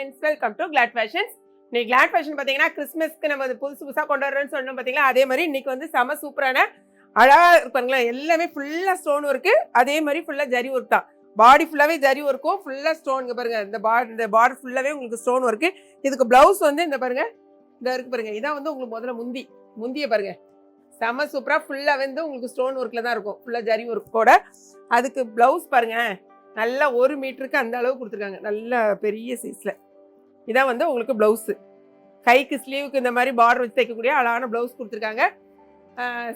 Friends, welcome to glad fashions. இன்னைக்கு glad fashion பார்த்தீங்கன்னா கிறிஸ்மஸ்க்கு நம்ம புதுசாக கொண்டு வரோம்னு சொன்னோம் பார்த்தீங்களா, அதே மாதிரி இன்னைக்கு வந்து செம சூப்பரான அழகாக இருப்பாங்களா எல்லாமே ஃபுல்லாக ஸ்டோன் ஒர்க்கு, அதே மாதிரி ஃபுல்லாக ஜரி ஒர்க் தான். பாடி ஃபுல்லாகவே ஜரி ஒர்க்கும் ஃபுல்லாக ஸ்டோனுங்க பாருங்க. இந்த பார்டர் ஃபுல்லாகவே உங்களுக்கு ஸ்டோன் ஒர்க்கு. இதுக்கு ப்ளவுஸ் வந்து இந்த பாருங்க, இந்த இருக்கு பாருங்க. இதான் வந்து உங்களுக்கு முதல்ல முந்தியை பாருங்க, செம சூப்பராக ஃபுல்லாக வந்து உங்களுக்கு ஸ்டோன் ஒர்க்கில் தான் இருக்கும், ஃபுல்லாக ஜரி ஒர்க்கோட. அதுக்கு ப்ளவுஸ் பாருங்க, நல்லா 1 மீட்டருக்கு அந்த அளவு கொடுத்துருக்காங்க, நல்ல பெரிய சைஸில். இதான் வந்து உங்களுக்கு ப்ளவுஸு. கைக்கு ஸ்லீவுக்கு இந்த மாதிரி பார்டர் வச்சு தைக்கக்கூடிய அழகான ப்ளவுஸ் கொடுத்துருக்காங்க.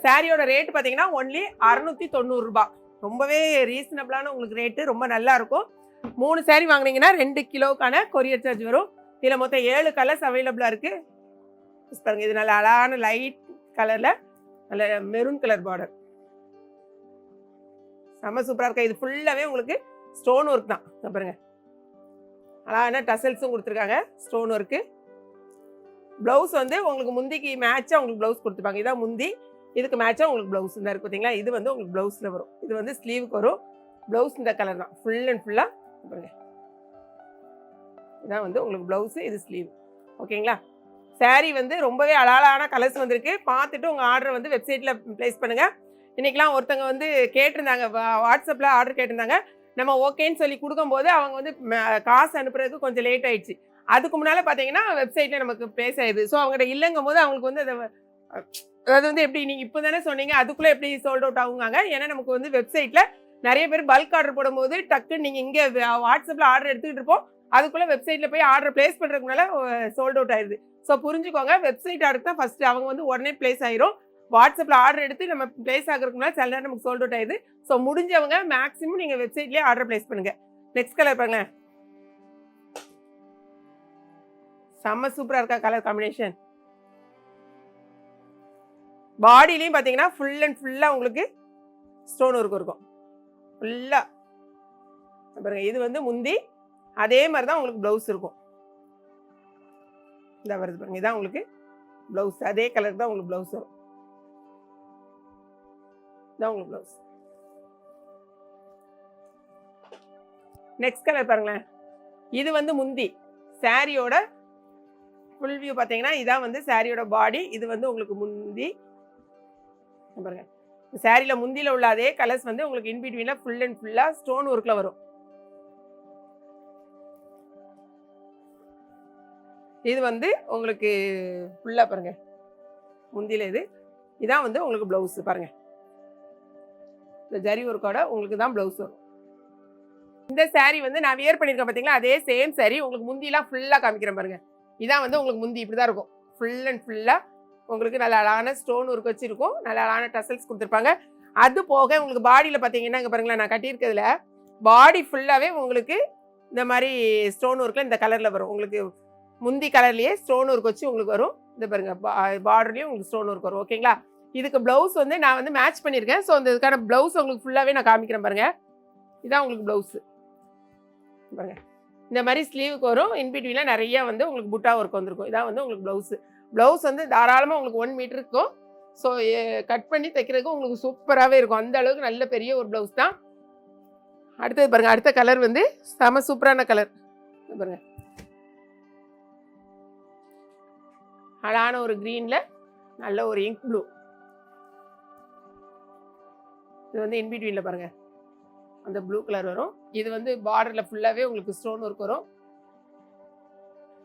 சாரியோட ரேட்டு பார்த்தீங்கன்னா ஒன்லி 690 ரூபா. ரொம்பவே ரீசனபிளான உங்களுக்கு ரேட்டு, ரொம்ப நல்லா இருக்கும். 3 சாரி வாங்கினீங்கன்னா 2 கிலோக்கான கொரியர் சார்ஜ் வரும். இதில் மொத்தம் 7 கலர்ஸ் அவைலபிளாக இருக்குது. பாருங்க, இது நல்ல அழகான லைட் கலரில் நல்ல மெரூன் கலர் பார்டர், செம்ம சூப்பராக இருக்கா. இது ஃபுல்லாகவே உங்களுக்கு ஸ்டோன் ஒர்க் தான். பாருங்க, அழகான டசல்ஸும் கொடுத்துருக்காங்க, ஸ்டோன் ஒர்க்கு. ப்ளவுஸ் வந்து உங்களுக்கு முந்திக்கு மேட்சாக உங்களுக்கு ப்ளவுஸ் கொடுத்துருப்பாங்க. இதான் முந்தி, இதுக்கு மேட்சாக உங்களுக்கு ப்ளவுஸ் இந்த இருக்குது பார்த்தீங்களா. இது வந்து உங்களுக்கு ப்ளவுஸில் வரும். இது வந்து ஸ்லீவுக்கு வரும். ப்ளவுஸ் இந்த கலர் தான், ஃபுல் அண்ட் ஃபுல்லாக பாருங்க. இதான் வந்து உங்களுக்கு ப்ளவுஸு, இது ஸ்லீவ். ஓகேங்களா. சாரீ வந்து ரொம்பவே அழகான கலர்ஸ் வந்திருக்கு. பார்த்துட்டு உங்கள் ஆர்டரை வந்து வெப்சைட்டில் ப்ளேஸ் பண்ணுங்கள். இன்றைக்கெலாம் ஒருத்தங்க வந்து கேட்டிருந்தாங்க, வாட்ஸ்அப்பில் ஆர்டர் கேட்டிருந்தாங்க. நம்ம ஓகேன்னு சொல்லி கொடுக்கும்போது அவங்க வந்து காசு அனுப்புறதுக்கு கொஞ்சம் லேட் ஆயிடுச்சு. அதுக்கு முன்னால் பார்த்தீங்கன்னா வெப்சைட்டில் நமக்கு ப்ளேஸ் ஆயிடுது. ஸோ அவங்கள்ட்ட இல்லைங்கும் போது அவங்களுக்கு வந்து அதாவது வந்து எப்படி நீங்கள் இப்போ தானே சொன்னீங்க, அதுக்குள்ளே எப்படி சோல்ட் அவுட் ஆகுங்க. ஏன்னா நமக்கு வந்து வெப்சைட்டில் நிறைய பேர் பல்க் ஆர்டர் போடும்போது டக்குன்னு நீங்கள் இங்கே வாட்ஸ்அப்பில் ஆர்டர் எடுத்துக்கிட்டு இருப்போம், அதுக்குள்ளே வெப்சைட்டில் போய் ஆர்டர் ப்ளேஸ் பண்ணுறதுக்கு முன்னால் சோல்ட் அவுட் ஆயிடுது. ஸோ புரிஞ்சுக்கோங்க, வெப்சைட் ஆர்டர் தான் ஃபஸ்ட்டு அவங்க வந்து உடனே ப்ளேஸ் ஆயிரும். வாட்ஸ்அப்பில் ஆர்டர் எடுத்து நம்ம ப்ளேஸ் ஆகிறதுக்கு முன்னாடி சில நேரம் நமக்கு சோல்ட் அவுட் ஆயிடுது. ஸோ முடிஞ்சவங்க மேக்ஸிமம் நீங்கள் வெப்சைட்லேயே ஆர்டர் ப்ளேஸ் பண்ணுங்கள். நெக்ஸ்ட் கலர் பாருங்க, செம்ம சூப்பராக இருக்கா கலர் காம்பினேஷன். பாடியிலையும் பார்த்தீங்கன்னா ஃபுல் அண்ட் ஃபுல்லாக உங்களுக்கு ஸ்டோன் ஒர்க் இருக்கும் ஃபுல்லாக பாருங்க. இது வந்து முந்தி, அதே மாதிரி தான் உங்களுக்கு ப்ளவுஸ் இருக்கும். இந்த வருது பாருங்க, இதான் உங்களுக்கு ப்ளவுஸ். அதே கலர் தான் உங்களுக்கு ப்ளவுஸ் வரும். இதான் உங்களுக்கு ப்ளவுஸ். நெக்ஸ்ட் கலர் பாருங்களேன், இது வந்து முந்தி. சாரியோட ஃபுல் வியூ பார்த்தீங்கன்னா இதான் வந்து சாரியோட பாடி. இது வந்து உங்களுக்கு முந்தி பாருங்க. சாரியில் முந்தியில் உள்ள அதே கலர்ஸ் வந்து உங்களுக்கு இன்பிட்வீனில் ஃபுல் அண்ட் ஃபுல்லாக ஸ்டோன் ஒர்க்கில் வரும். இது வந்து உங்களுக்கு ஃபுல்லாக பாருங்க, முந்தியில் இது. இதான் வந்து உங்களுக்கு ப்ளவுஸ் பாருங்க, இந்த ஜரி ஒர்க்கோட உங்களுக்கு தான் ப்ளவுஸ் வரும். இந்த சாரீ வந்து நான் வியர் பண்ணியிருக்கேன் பார்த்தீங்களா, அதே சேம் சாரீ உங்களுக்கு முந்திலாம் ஃபுல்லாக காமிக்கிறேன் பாருங்க. இதான் வந்து உங்களுக்கு முந்தி இப்படி தான் இருக்கும், ஃபுல் அண்ட் ஃபுல்லாக உங்களுக்கு நல்ல அழகான ஸ்டோன் ஒர்க் வச்சுருக்கும், நல்ல அழகான டசல்ஸ் கொடுத்துருப்பாங்க. அது போக உங்களுக்கு பாடியில் பார்த்தீங்கன்னா இங்கே பாருங்களேன், நான் கட்டியிருக்கிறதுல பாடி ஃபுல்லாகவே உங்களுக்கு இந்த மாதிரி ஸ்டோன் ஒர்க்கில் இந்த கலரில் வரும். உங்களுக்கு முந்தி கலர்லேயே ஸ்டோன் ஒர்க் வச்சு உங்களுக்கு வரும். இந்த பாருங்க, பார்டர்லேயும் உங்களுக்கு ஸ்டோன் ஒர்க் வரும். ஓகேங்களா. இதுக்கு ப்ளவுஸ் வந்து நான் வந்து மேட்ச் பண்ணியிருக்கேன். ஸோ இந்த இதுக்கான ப்ளவுஸ் உங்களுக்கு ஃபுல்லாகவே நான் காமிக்கிறேன் பாருங்க. இதான் உங்களுக்கு ப்ளவுஸு பாருங்க. இந்த மாதிரி ஸ்லீவுக்கு வரும், இன்பிட்வீனில் நிறைய வந்து உங்களுக்கு புட்டா ஒர்க் வந்திருக்கும். இதான் வந்து உங்களுக்கு ப்ளவுஸு. ப்ளவுஸ் வந்து தாராளமாக உங்களுக்கு 1 மீட்டர் இருக்கும். ஸோ கட் பண்ணி தைக்கிறதுக்கு உங்களுக்கு சூப்பராகவே இருக்கும். அந்த அளவுக்கு நல்ல பெரிய ஒரு ப்ளவுஸ் தான். அடுத்தது பாருங்கள், அடுத்த கலர் வந்து செம சூப்பரான கலர் பாருங்க. அழகான ஒரு க்ரீனில் நல்ல ஒரு இங்க் ப்ளூ. இது வந்து இன்பிட்வீனில் பாருங்கள் அந்த ப்ளூ கலர் வரும். இது வந்து பார்டரில் ஃபுல்லாகவே உங்களுக்கு ஸ்டோன் ஒர்க் வரும்.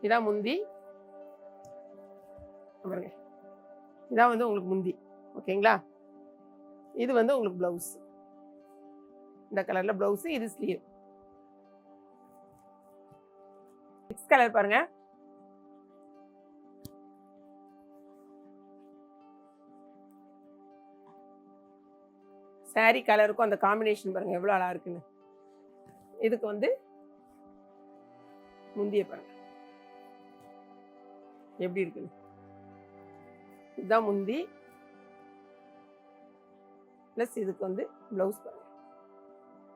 இதான் முந்தி பாருங்க. இதான் வந்து உங்களுக்கு முந்தி. ஓகேங்களா. இது வந்து உங்களுக்கு ப்ளவுஸ், இந்த கலரில் ப்ளவுஸு, இது ஸ்லீவ். நெக்ஸ்ட் கலர் பாருங்க, சாரி கலருக்கும் அந்த காம்பினேஷன் பாருங்க எவ்வளோ அழகா இருக்குன்னு. இதுக்கு வந்து முந்திய பாருங்க எப்படி இருக்குன்னு. இதுதான் முந்தி, ப்ளஸ் இதுக்கு வந்து ப்ளவுஸ் பாருங்க,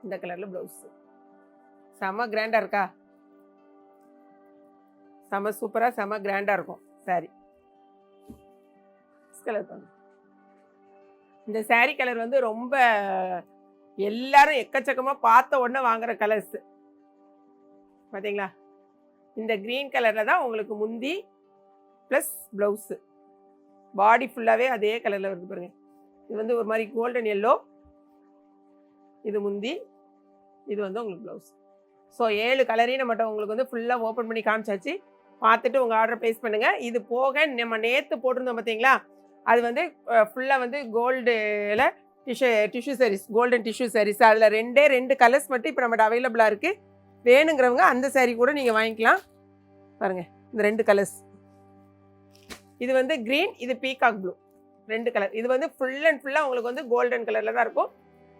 இந்த கலரில் ப்ளவுஸ். செம கிராண்டாக இருக்கா, செம சூப்பராக செம கிராண்டாக இருக்கும் சாரி. கலர் பாருங்க, இந்த சாரீ கலர் வந்து ரொம்ப எல்லாரும் எக்கச்சக்கமாக பார்த்த உடனே வாங்குற கலர்ஸ் பார்த்தீங்களா. இந்த க்ரீன் கலரில் தான் உங்களுக்கு முந்தி ப்ளஸ் ப்ளவுஸு. பாடி ஃபுல்லாகவே அதே கலரில் வருது பாருங்கள். இது வந்து ஒரு மாதிரி கோல்டன் எல்லோ, இது முந்தி, இது வந்து உங்களுக்கு ப்ளவுஸ். ஸோ 7 கலரையும் நம்மகிட்ட உங்களுக்கு வந்து ஃபுல்லாக ஓப்பன் பண்ணி காமிச்சாச்சு. பார்த்துட்டு உங்கள் ஆர்டர் ப்ளேஸ் பண்ணுங்கள். இது போக நம்ம நேற்று போட்டிருந்தோம் பார்த்தீங்களா, அது வந்து ஃபுல்லாக வந்து கோல்டில் tissue saris, golden tissue saris. அதில் 2 கலர்ஸ் மட்டும் இப்போ நம்மகிட்ட அவைலபிளாக இருக்குது. வேணுங்கிறவங்க அந்த சாரீ கூட நீங்கள் வாங்கிக்கலாம். பாருங்கள், இந்த 2 கலர்ஸ். இது வந்து க்ரீன், இது பீகாக் ப்ளூ, 2 கலர். இது வந்து ஃபுல் அண்ட் ஃபுல்லாக உங்களுக்கு வந்து கோல்டன் கலரில் தான் இருக்கும்.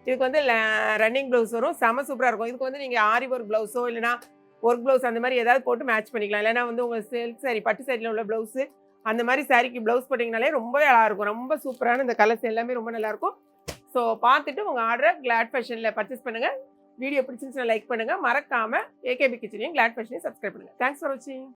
இதுக்கு வந்து ரன்னிங் ப்ளவுஸ் வரும், செம சூப்பராக இருக்கும். இதுக்கு வந்து நீங்கள் ஆரி ஒர்க் ப்ளவுஸோ இல்லைனா ஒர்க் ப்ளவுஸ் அந்த மாதிரி ஏதாவது போட்டு மேட்ச் பண்ணிக்கலாம். இல்லைனா வந்து உங்கள் சில்க் சாரீ, பட்டு சாரியில் உள்ள ப்ளவுஸு அந்த மாதிரி சாரீக்கு ப்ளவுஸ் போட்டிங்கனாலே ரொம்பவே நல்லாயிருக்கும். ரொம்ப சூப்பரான இந்த கலர்ஸ் எல்லாமே ரொம்ப நல்லாயிருக்கும். ஸோ பார்த்துட்டு உங்கள் ஆர்டரை கிளாட் ஃபேஷனில் பர்ச்சேஸ் பண்ணுங்கள். வீடியோ பிடிச்சிருந்துச்சுன்னா லைக் பண்ணுங்கள். மறக்காமல் ஏகேபி கிச்சனையும் கிளாட் ஃபேஷனையும் சப்ஸ்கிரைப் பண்ணுங்கள். தேங்க்ஸ் ஃபார் வாட்சிங்.